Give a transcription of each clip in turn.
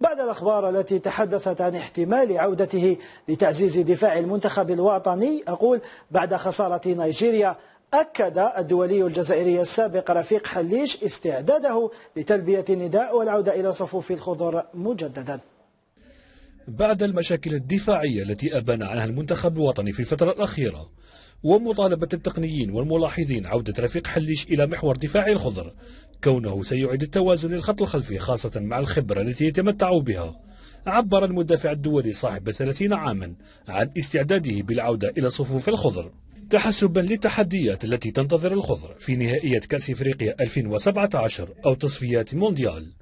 بعد الأخبار التي تحدثت عن احتمال عودته لتعزيز دفاع المنتخب الوطني، أقول بعد خسارة نيجيريا أكد الدولي الجزائري السابق رفيق حليش استعداده لتلبية النداء والعودة إلى صفوف الخضر مجددا. بعد المشاكل الدفاعية التي أبان عنها المنتخب الوطني في الفترة الأخيرة ومطالبة التقنيين والملاحظين عودة رفيق حليش إلى محور دفاع الخضر، كونه سيعيد التوازن للخط الخلفي خاصة مع الخبرة التي يتمتع بها، عبر المدافع الدولي صاحب 30 عاما عن استعداده بالعودة إلى صفوف الخضر تحسبا للتحديات التي تنتظر الخضر في نهائية كأس إفريقيا 2017 أو تصفيات مونديال.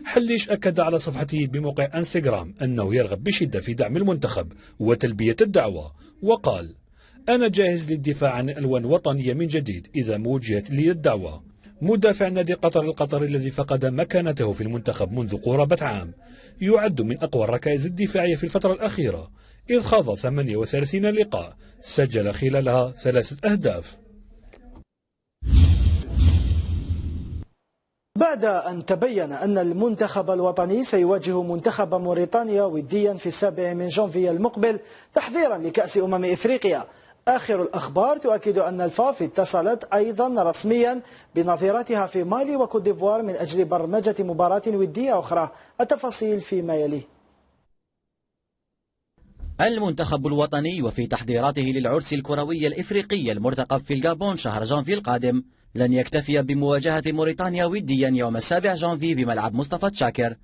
حليش أكد على صفحته بموقع انستغرام أنه يرغب بشدة في دعم المنتخب وتلبية الدعوة، وقال: أنا جاهز للدفاع عن ألوان وطنية من جديد إذا ما وجهت لي الدعوة. مدافع نادي قطر القطري الذي فقد مكانته في المنتخب منذ قرابة عام يعد من أقوى الركائز الدفاعية في الفترة الأخيرة، إذ خاض 38 لقاء سجل خلالها 3 أهداف. بعد أن تبين أن المنتخب الوطني سيواجه منتخب موريتانيا وديا في 7 جانفي المقبل تحضيرا لكأس إفريقيا، آخر الأخبار تؤكد أن الفاف اتصلت أيضا رسميا بنظيرتها في مالي وكوت ديفوار من أجل برمجة مباراة ودية أخرى. التفاصيل فيما يليه. المنتخب الوطني وفي تحضيراته للعرس الكروي الإفريقي المرتقب في الغابون شهر جانفي القادم لن يكتفي بمواجهة موريتانيا وديا يوم 7 جانفي بملعب مصطفى تشاكر،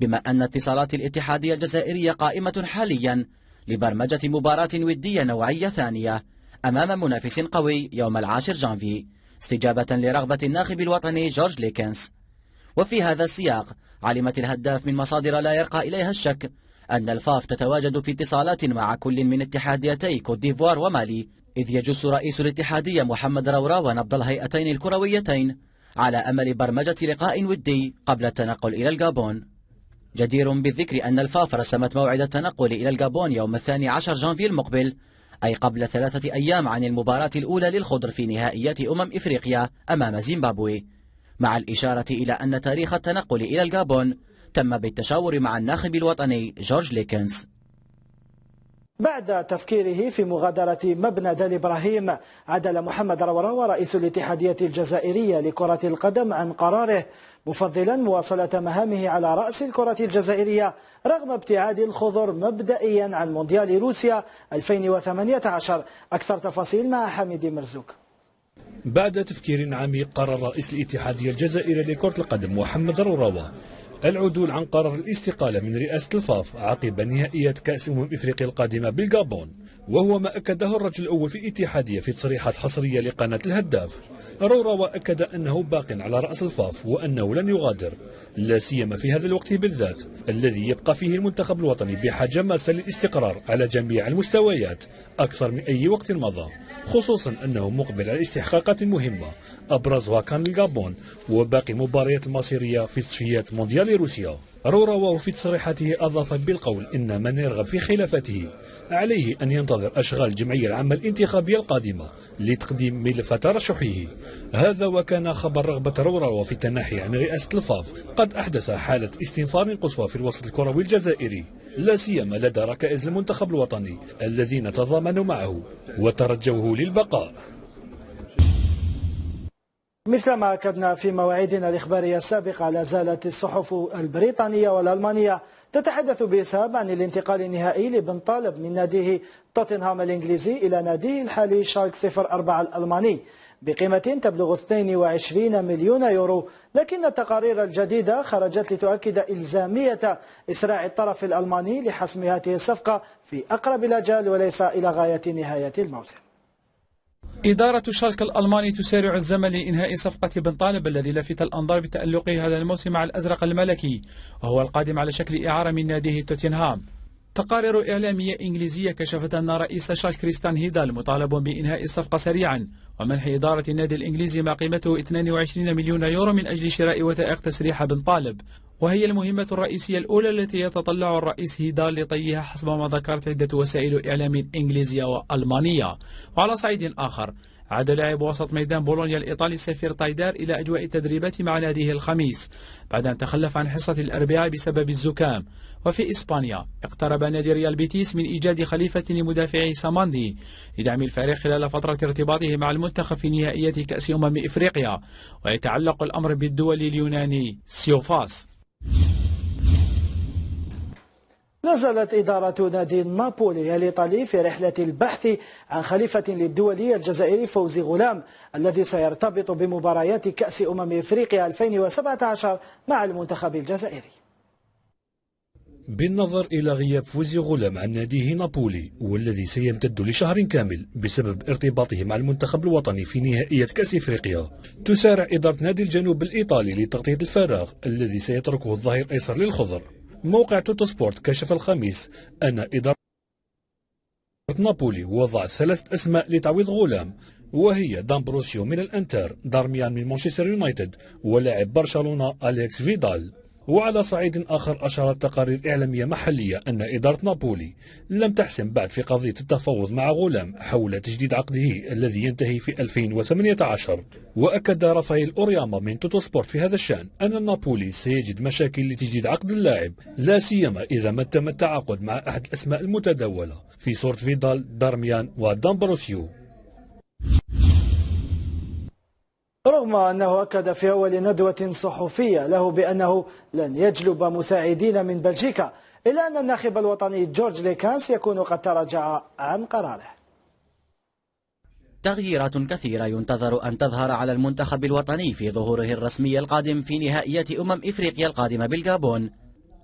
بما أن اتصالات الاتحادية الجزائرية قائمة حاليا لبرمجة مباراة ودية نوعية ثانية أمام منافس قوي يوم 10 جانفي استجابة لرغبة الناخب الوطني جورج ليكنس. وفي هذا السياق علمت الهداف من مصادر لا يرقى إليها الشك أن الفاف تتواجد في اتصالات مع كل من اتحاديتي كوت ديفوار ومالي، إذ يجس رئيس الاتحادية محمد روراوة ونبض الهيئتين الكرويتين على أمل برمجة لقاء ودي قبل التنقل إلى الغابون. جدير بالذكر أن الفاف رسمت موعد التنقل إلى الغابون يوم 12 جانفي المقبل، أي قبل 3 أيام عن المباراة الأولى للخضر في نهائيات إفريقيا أمام زيمبابوي، مع الإشارة إلى أن تاريخ التنقل إلى الغابون تم بالتشاور مع الناخب الوطني جورج ليكنس. بعد تفكيره في مغادرة مبنى دال إبراهيم، عدل محمد روراوة رئيس الاتحادية الجزائرية لكرة القدم عن قراره، مفضلا مواصلة مهامه على رأس الكرة الجزائرية رغم ابتعاد الخضر مبدئيا عن مونديال روسيا 2018. أكثر تفاصيل مع حميد مرزوق. بعد تفكير عميق قرر رئيس الاتحادية الجزائرية لكرة القدم محمد روراوة العدول عن قرار الاستقالة من رئاسة الفاف عقب نهائيات كأس إفريقيا القادمة بالغابون، وهو ما أكده الرجل الأول في الاتحادية في تصريحات حصرية لقناة الهداف. روراوة أكد أنه باق على رأس الفاف وأنه لن يغادر، لا سيما في هذا الوقت بالذات الذي يبقى فيه المنتخب الوطني بحاجة ماسة للاستقرار على جميع المستويات أكثر من أي وقت مضى، خصوصا أنه مقبل على استحقاقات مهمة أبرزها كان الغابون وباقي المباريات المصيرية في تصفيات مونديال روسيا. روراوة في تصريحاته أضاف بالقول إن من يرغب في خلافته عليه أن ينتظر أشغال الجمعية العامة الانتخابية القادمة لتقديم ملف ترشحه. هذا وكان خبر رغبة روراوة في التنحي عن رئاسة الفاف قد أحدث حالة استنفار قصوى في الوسط الكروي الجزائري، لا سيما لدى ركائز المنتخب الوطني الذين تضامنوا معه وترجوه للبقاء. مثلما أكدنا في مواعيدنا الإخبارية السابقة، لا زالت الصحف البريطانية والألمانية تتحدث بإسهاب عن الانتقال النهائي لبن طالب من ناديه توتنهام الإنجليزي إلى ناديه الحالي شالك 04 الألماني بقيمة تبلغ 22 مليون يورو، لكن التقارير الجديدة خرجت لتؤكد إلزامية إسراع الطرف الألماني لحسم هذه الصفقة في أقرب الأجال وليس إلى غاية نهاية الموسم. إدارة شالك الألماني تسارع الزمن لإنهاء صفقة بن طالب الذي لفت الأنظار بتألقه هذا الموسم مع الأزرق الملكي، وهو القادم على شكل إعارة من ناديه توتنهام. تقارير إعلامية إنجليزية كشفت أن رئيس شالك كريستيان هيدال مطالب بإنهاء الصفقة سريعا ومنح إدارة النادي الإنجليزي ما قيمته 22 مليون يورو من أجل شراء وثائق تسريح بن طالب، وهي المهمة الرئيسية الأولى التي يتطلع الرئيس هيدال لطيها حسب ما ذكرت عدة وسائل إعلام إنجليزية وألمانية. وعلى صعيد آخر، عاد لاعب وسط ميدان بولونيا الإيطالي سيفير طايدار إلى أجواء التدريبات مع ناديه الخميس بعد أن تخلف عن حصة الأربعاء بسبب الزكام. وفي إسبانيا اقترب نادي ريال بيتيس من إيجاد خليفة لمدافعي ساماندي لدعم الفريق خلال فترة ارتباطه مع المنتخب في نهائيات كأس إفريقيا، ويتعلق الأمر بالدول اليوناني سيوفاس. نزلت إدارة نادي نابولي الإيطالي في رحلة البحث عن خليفة للدولي الجزائري فوزي غلام الذي سيرتبط بمباريات كأس إفريقيا 2017 مع المنتخب الجزائري. بالنظر إلى غياب فوزي غلام عن ناديه نابولي والذي سيمتد لشهر كامل بسبب ارتباطه مع المنتخب الوطني في نهائيات كأس إفريقيا، تسارع إدارة نادي الجنوب الإيطالي لتغطية الفراغ الذي سيتركه الظهير الأيسر للخضر. موقع توتو سبورت كشف الخميس أن إدارة نابولي وضعت 3 أسماء لتعويض غلام، وهي دامبروسيو من الأنتر، دارميان من مانشستر يونايتد، ولاعب برشلونة أليكس فيدال. وعلى صعيد آخر أشارت تقارير إعلامية محلية أن إدارة نابولي لم تحسم بعد في قضية التفاوض مع غلام حول تجديد عقده الذي ينتهي في 2018. وأكد رافائيل أورياما من توتو سبورت في هذا الشأن أن نابولي سيجد مشاكل لتجديد عقد اللاعب، لا سيما إذا ما تم التعاقد مع أحد الأسماء المتداولة في صورة فيدال، دارميان ودامبروسيو. رغم أنه أكد في أول ندوة صحفية له بأنه لن يجلب مساعدين من بلجيكا، إلا أن الناخب الوطني جورج ليكانس يكون قد تراجع عن قراره. تغييرات كثيرة ينتظر أن تظهر على المنتخب الوطني في ظهوره الرسمي القادم في نهائيات إفريقيا القادمة بالغابون،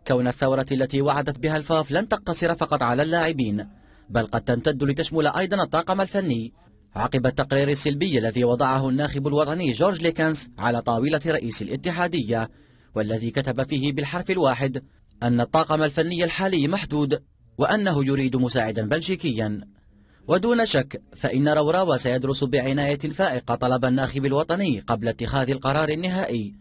كون الثورة التي وعدت بها الفاف لن تقتصر فقط على اللاعبين، بل قد تمتد لتشمل أيضا الطاقم الفني، عقب التقرير السلبي الذي وضعه الناخب الوطني جورج ليكانس على طاولة رئيس الاتحادية، والذي كتب فيه بالحرف الواحد أن الطاقم الفني الحالي محدود وأنه يريد مساعدا بلجيكيا. ودون شك فإن روراوا سيدرس بعناية فائقة طلب الناخب الوطني قبل اتخاذ القرار النهائي.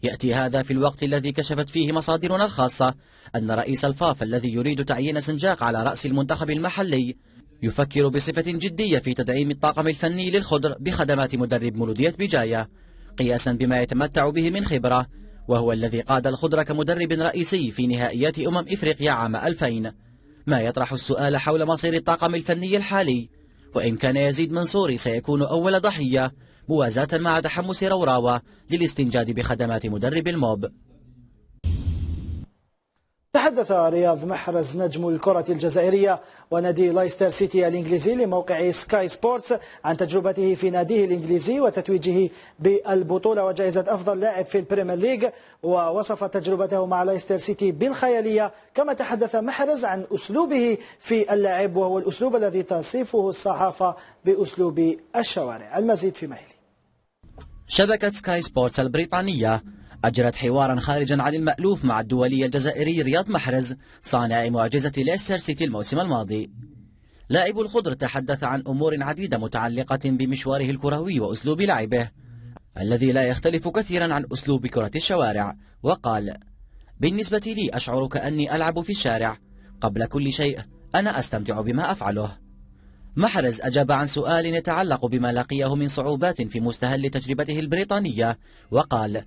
يأتي هذا في الوقت الذي كشفت فيه مصادرنا الخاصة أن رئيس الفاف الذي يريد تعيين سنجاق على رأس المنتخب المحلي يفكر بصفة جدية في تدعيم الطاقم الفني للخضر بخدمات مدرب مولودية بجاية، قياسا بما يتمتع به من خبرة، وهو الذي قاد الخضر كمدرب رئيسي في نهائيات إفريقيا عام 2000، ما يطرح السؤال حول مصير الطاقم الفني الحالي، وإن كان يزيد منصوري سيكون أول ضحية موازاة مع تحمس روراوا للاستنجاد بخدمات مدرب الموب. تحدث رياض محرز نجم الكرة الجزائرية ونادي لايستر سيتي الإنجليزي لموقع سكاي سبورتس عن تجربته في ناديه الإنجليزي وتتويجه بالبطولة وجائزة أفضل لاعب في البريمير ليج، ووصف تجربته مع لايستر سيتي بالخيالية. كما تحدث محرز عن أسلوبه في اللعب وهو الأسلوب الذي تصفه الصحافة بأسلوب الشوارع. المزيد في مهلي. شبكة سكاي سبورتس البريطانية أجرت حوارا خارجا عن المألوف مع الدولي الجزائري رياض محرز صانع معجزة ليستر سيتي الموسم الماضي. لاعب الخضر تحدث عن أمور عديدة متعلقة بمشواره الكروي وأسلوب لعبه الذي لا يختلف كثيرا عن أسلوب كرة الشوارع، وقال: بالنسبة لي أشعر كأني ألعب في الشارع، قبل كل شيء أنا أستمتع بما أفعله. محرز أجاب عن سؤال يتعلق بما لقيه من صعوبات في مستهل تجربته البريطانية، وقال: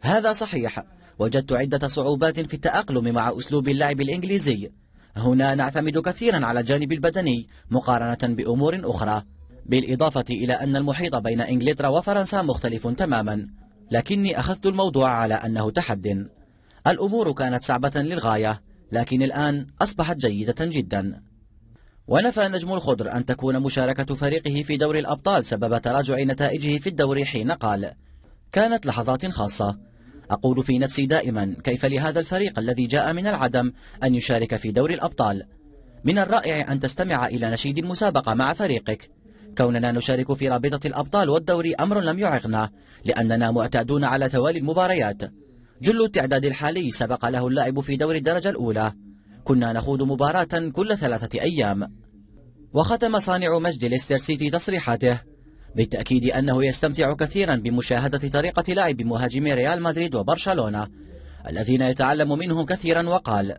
هذا صحيح، وجدت عدة صعوبات في التأقلم مع أسلوب اللعب الإنجليزي. هنا نعتمد كثيرا على الجانب البدني مقارنة بأمور أخرى، بالإضافة إلى أن المحيط بين إنجلترا وفرنسا مختلف تماما، لكني أخذت الموضوع على أنه تحد. الأمور كانت صعبة للغاية، لكن الآن أصبحت جيدة جدا. ونفى نجم الخضر أن تكون مشاركة فريقه في دوري الأبطال سبب تراجع نتائجه في الدوري، حين قال: كانت لحظات خاصة، أقول في نفسي دائما كيف لهذا الفريق الذي جاء من العدم أن يشارك في دوري الأبطال. من الرائع أن تستمع إلى نشيد المسابقة مع فريقك. كوننا نشارك في رابطة الأبطال والدوري أمر لم يعغنا، لأننا معتادون على توالي المباريات. جل التعداد الحالي سبق له اللعب في دوري الدرجة الأولى، كنا نخوض مباراة كل 3 أيام. وختم صانع مجد ليستر سيتي تصريحاته بالتأكيد أنه يستمتع كثيرا بمشاهدة طريقة لعب مهاجمي ريال مدريد وبرشلونة الذين يتعلم منهم كثيرا، وقال: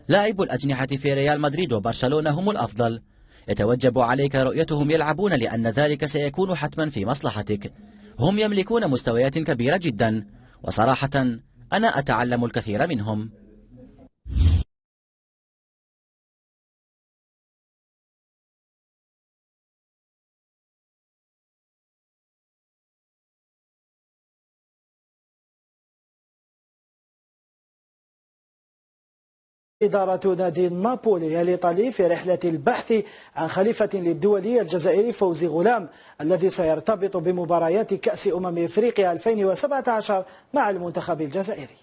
لاعب الأجنحة في ريال مدريد وبرشلونة هم الأفضل، يتوجب عليك رؤيتهم يلعبون لأن ذلك سيكون حتما في مصلحتك. هم يملكون مستويات كبيرة جدا، وصراحة أنا أتعلم الكثير منهم. إدارة نادي نابولي الإيطالي في رحلة البحث عن خليفة للدولي الجزائري فوزي غلام الذي سيرتبط بمباريات كأس إفريقيا 2017 مع المنتخب الجزائري.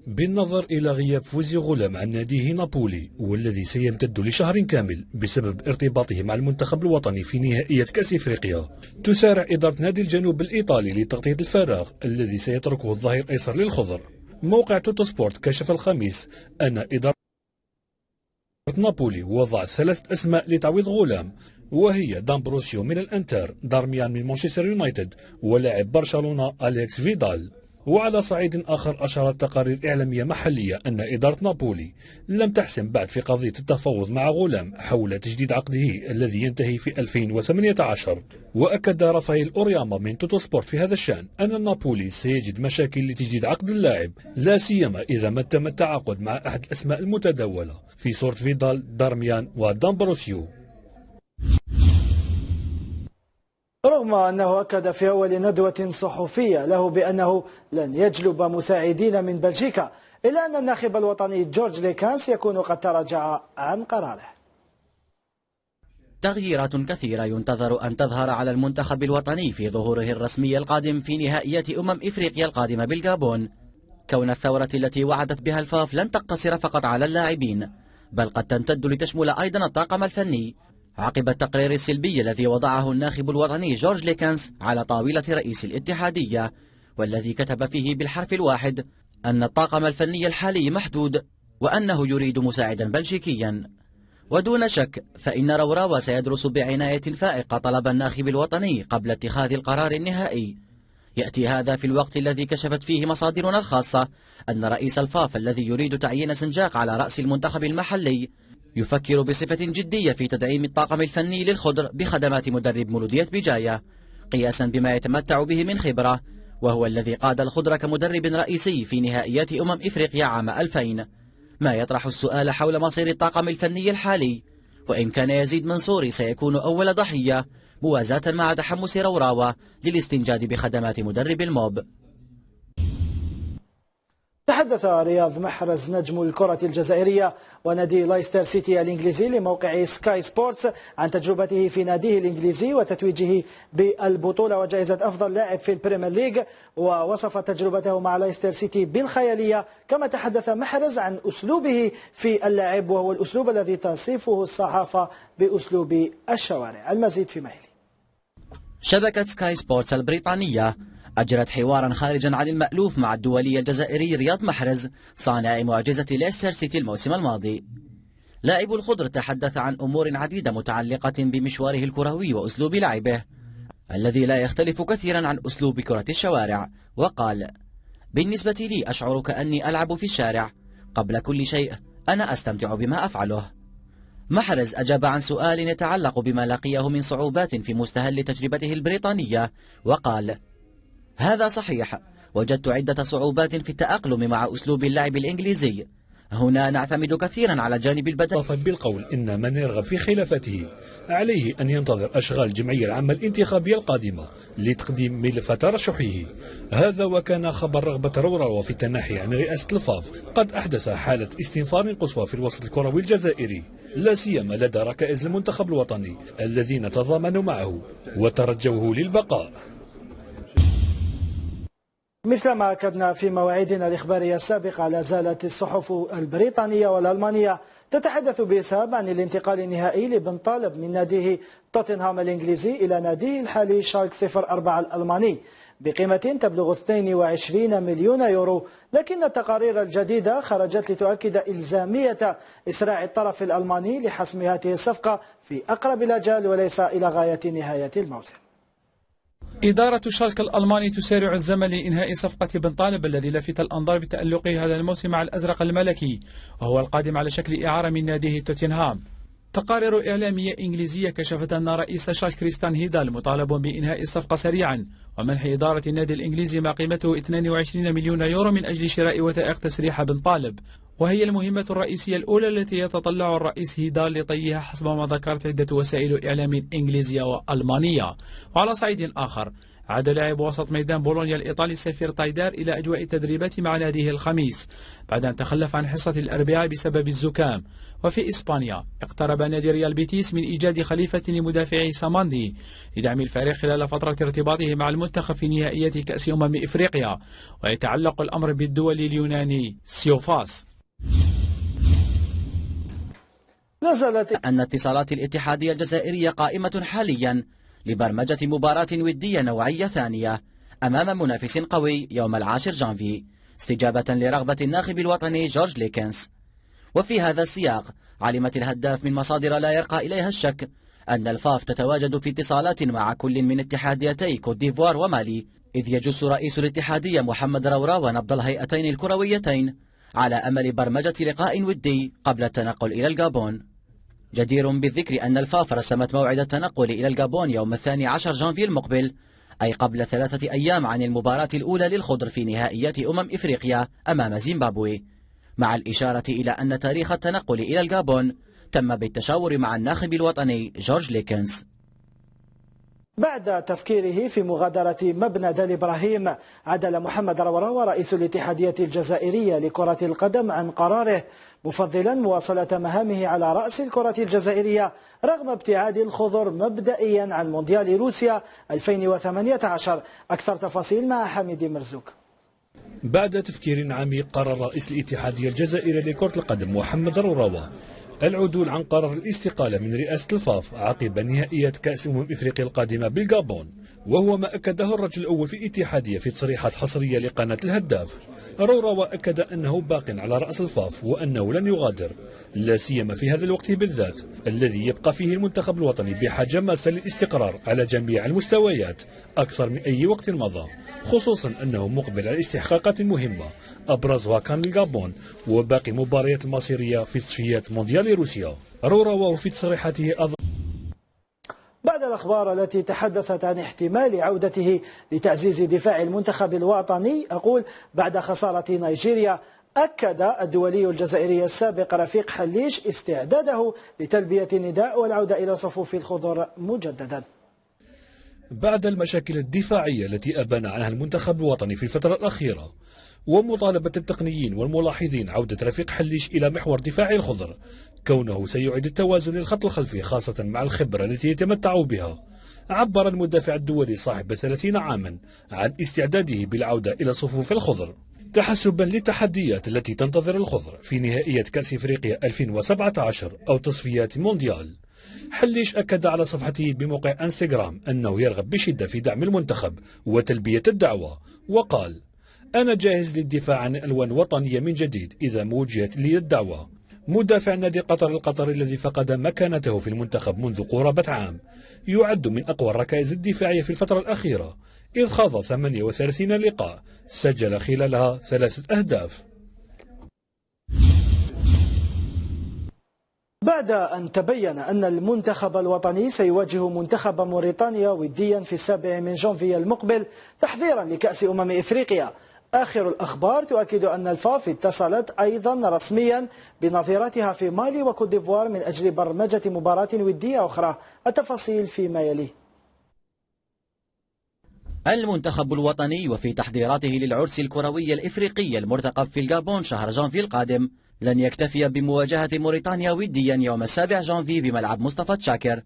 بالنظر إلى غياب فوزي غلام عن ناديه نابولي والذي سيمتد لشهر كامل بسبب ارتباطه مع المنتخب الوطني في نهائيات كأس إفريقيا، تسارع إدارة نادي الجنوب الإيطالي لتغطية الفراغ الذي سيتركه الظهير الأيسر للخضر. موقع توتو سبورت كشف الخميس أن إدارة نابولي وضعت 3 أسماء لتعويض غلام، وهي دامبروسيو من الأنتر، دارميان من مانشستر يونايتد، ولاعب برشلونة أليكس فيدال. وعلى صعيد آخر أشارت تقارير إعلامية محلية أن إدارة نابولي لم تحسم بعد في قضية التفاوض مع غلام حول تجديد عقده الذي ينتهي في 2018. وأكد رافائيل أورياما من توتو سبورت في هذا الشأن أن نابولي سيجد مشاكل لتجديد عقد اللاعب، لا سيما إذا ما تم التعاقد مع أحد الأسماء المتداولة في صورة فيدال، دارميان ودامبروسيو. رغم أنه أكد في أول ندوة صحفية له بأنه لن يجلب مساعدين من بلجيكا، إلا أن الناخب الوطني جورج ليكانس يكون قد تراجع عن قراره. تغييرات كثيرة ينتظر أن تظهر على المنتخب الوطني في ظهوره الرسمي القادم في نهائيات إفريقيا القادمة بالغابون، كون الثورة التي وعدت بها الفاف لن تقتصر فقط على اللاعبين، بل قد تمتد لتشمل أيضا الطاقم الفني، عقب التقرير السلبي الذي وضعه الناخب الوطني جورج ليكانس على طاولة رئيس الاتحادية، والذي كتب فيه بالحرف الواحد أن الطاقم الفني الحالي محدود وأنه يريد مساعدا بلجيكيا. ودون شك فإن روراوا سيدرس بعناية فائقة طلب الناخب الوطني قبل اتخاذ القرار النهائي. يأتي هذا في الوقت الذي كشفت فيه مصادرنا الخاصة أن رئيس الفاف الذي يريد تعيين سنجاق على رأس المنتخب المحلي يفكر بصفة جدية في تدعيم الطاقم الفني للخضر بخدمات مدرب مولودية بجاية، قياسا بما يتمتع به من خبرة، وهو الذي قاد الخضر كمدرب رئيسي في نهائيات إفريقيا عام 2000، ما يطرح السؤال حول مصير الطاقم الفني الحالي، وإن كان يزيد منصوري سيكون أول ضحية موازاة مع تحمس روراوا للاستنجاد بخدمات مدرب الموب. تحدث رياض محرز نجم الكرة الجزائرية ونادي لايستر سيتي الإنجليزي لموقع سكاي سبورتس عن تجربته في ناديه الإنجليزي وتتويجه بالبطولة وجائزة أفضل لاعب في البريمير ليج، ووصف تجربته مع لايستر سيتي بالخيالية. كما تحدث محرز عن أسلوبه في اللعب، وهو الأسلوب الذي تصفه الصحافة بأسلوب الشوارع. المزيد في ميلي. شبكة سكاي سبورتس البريطانية أجرت حوارا خارجا عن المألوف مع الدولي الجزائري رياض محرز صانع معجزة ليستر سيتي الموسم الماضي. لاعب الخضر تحدث عن أمور عديدة متعلقة بمشواره الكروي وأسلوب لعبه الذي لا يختلف كثيرا عن أسلوب كرة الشوارع، وقال: بالنسبة لي أشعر كأني ألعب في الشارع، قبل كل شيء أنا أستمتع بما أفعله. محرز أجاب عن سؤال يتعلق بما لقيه من صعوبات في مستهل تجربته البريطانية، وقال: هذا صحيح، وجدت عدة صعوبات في التأقلم مع أسلوب اللعب الإنجليزي. هنا نعتمد كثيرا على جانب البدني. بالقول إن من يرغب في خلافته عليه أن ينتظر أشغال الجمعية العامة الانتخابية القادمة لتقديم ملف ترشحه. هذا وكان خبر رغبة روراوا في التنحي عن رئاسة الفاف قد أحدث حالة استنفار قصوى في الوسط الكروي الجزائري، لا سيما لدى ركائز المنتخب الوطني الذين تضامنوا معه وترجوه للبقاء. مثلما أكدنا في مواعيدنا الإخبارية السابقة، لا زالت الصحف البريطانية والألمانية تتحدث بإسهاب عن الانتقال النهائي لبن طالب من ناديه توتنهام الإنجليزي إلى ناديه الحالي شالك 04 الألماني بقيمة تبلغ 22 مليون يورو. لكن التقارير الجديدة خرجت لتؤكد إلزامية إسراع الطرف الألماني لحسم هذه الصفقة في أقرب الأجال وليس إلى غاية نهاية الموسم. إدارة شالك الألماني تسارع الزمن لإنهاء صفقة بن طالب الذي لفت الأنظار بتألقه هذا الموسم مع الأزرق الملكي، وهو القادم على شكل إعارة من ناديه توتنهام. تقارير إعلامية إنجليزية كشفت أن رئيس شارك كريستيان هيدال مطالب بإنهاء الصفقة سريعا ومنح إدارة النادي الإنجليزي ما قيمته 22 مليون يورو من أجل شراء وثائق تسريح بن طالب، وهي المهمة الرئيسية الأولى التي يتطلع الرئيس هيدال لطيها حسب ما ذكرت عدة وسائل إعلام إنجليزية وألمانية. وعلى صعيد آخر، عاد لاعب وسط ميدان بولونيا الإيطالي سفير تايدار إلى أجواء التدريبات مع ناديه الخميس بعد أن تخلف عن حصة الأربعاء بسبب الزكام. وفي إسبانيا، اقترب نادي ريال بيتيس من إيجاد خليفة لمدافعي ساماندي لدعم الفريق خلال فترة ارتباطه مع المنتخب في نهائيات كأس إفريقيا، ويتعلق الأمر بالدولي اليوناني سيوفاس. نزلت أن اتصالات الاتحادية الجزائرية قائمة حاليا لبرمجة مباراة ودية نوعية ثانية أمام منافس قوي يوم 10 جانفي استجابة لرغبة الناخب الوطني جورج ليكنس. وفي هذا السياق، علمت الهداف من مصادر لا يرقى إليها الشك أن الفاف تتواجد في اتصالات مع كل من اتحاديتي كوت ديفوار ومالي، إذ يجس رئيس الاتحادية محمد رورا ونبض الهيئتين الكرويتين على أمل برمجة لقاء ودي قبل التنقل إلى الغابون. جدير بالذكر أن الفاف رسمت موعد التنقل إلى الغابون يوم 12 جانفي المقبل، أي قبل 3 أيام عن المباراة الأولى للخضر في نهائيات إفريقيا أمام زيمبابوي، مع الإشارة إلى أن تاريخ التنقل إلى الغابون تم بالتشاور مع الناخب الوطني جورج ليكنس. بعد تفكيره في مغادرة مبنى دال إبراهيم، عدل محمد رورا رئيس الاتحادية الجزائرية لكرة القدم عن قراره، مفضلا مواصلة مهامه على رأس الكرة الجزائرية رغم ابتعاد الخضر مبدئيا عن مونديال روسيا 2018. أكثر تفاصيل مع حميد مرزوق. بعد تفكير عميق، قرر رئيس الاتحادية الجزائرية لكرة القدم محمد رورا العدول عن قرار الاستقالة من رئاسة الفاف عقب نهائيات كأس إفريقيا القادمة بالغابون، وهو ما أكده الرجل الأول في الاتحادية في تصريحات حصرية لقناة الهداف. رورا أكد أنه باق على رأس الفاف وأنه لن يغادر، لا سيما في هذا الوقت بالذات الذي يبقى فيه المنتخب الوطني بحاجة ماسة للاستقرار على جميع المستويات أكثر من أي وقت مضى، خصوصا أنه مقبل على استحقاقات مهمة أبرزها كان الغابون وباقي مباريات المصيرية في تصفيات مونديال روسيا. رورا وفي تصريحاته بعد الأخبار التي تحدثت عن احتمال عودته لتعزيز دفاع المنتخب الوطني، أقول بعد خسارة نيجيريا، أكد الدولي الجزائري السابق رفيق حليش استعداده لتلبية النداء والعودة إلى صفوف الخضر مجددا. بعد المشاكل الدفاعية التي أبان عنها المنتخب الوطني في الفترة الأخيرة ومطالبة التقنيين والملاحظين عودة رفيق حليش إلى محور دفاع الخضر، كونه سيعيد التوازن للخط الخلفي خاصة مع الخبرة التي يتمتع بها، عبر المدافع الدولي صاحب 30 عاما عن استعداده بالعودة إلى صفوف الخضر تحسبا للتحديات التي تنتظر الخضر في نهائيات كأس إفريقيا 2017 أو تصفيات مونديال. حليش أكد على صفحته بموقع انستغرام أنه يرغب بشدة في دعم المنتخب وتلبية الدعوة، وقال: أنا جاهز للدفاع عن ألوان وطنية من جديد إذا موجهت لي الدعوة. مدافع نادي قطر القطري الذي فقد مكانته في المنتخب منذ قرابة عام، يعد من أقوى الركائز الدفاعية في الفترة الأخيرة، إذ خاض 38 لقاء سجل خلالها 3 أهداف. بعد أن تبين أن المنتخب الوطني سيواجه منتخب موريتانيا وديا في 7 جانفي المقبل تحضيرا لكأس إفريقيا، آخر الأخبار تؤكد أن الفاف اتصلت أيضا رسميا بنظيرتها في مالي وكوت ديفوار من أجل برمجة مباراة ودية أخرى. التفاصيل فيما يلي. المنتخب الوطني وفي تحضيراته للعرس الكروي الإفريقي المرتقب في الغابون شهر جانفي القادم لن يكتفي بمواجهة موريتانيا وديا يوم 7 جانفي بملعب مصطفى تشاكر،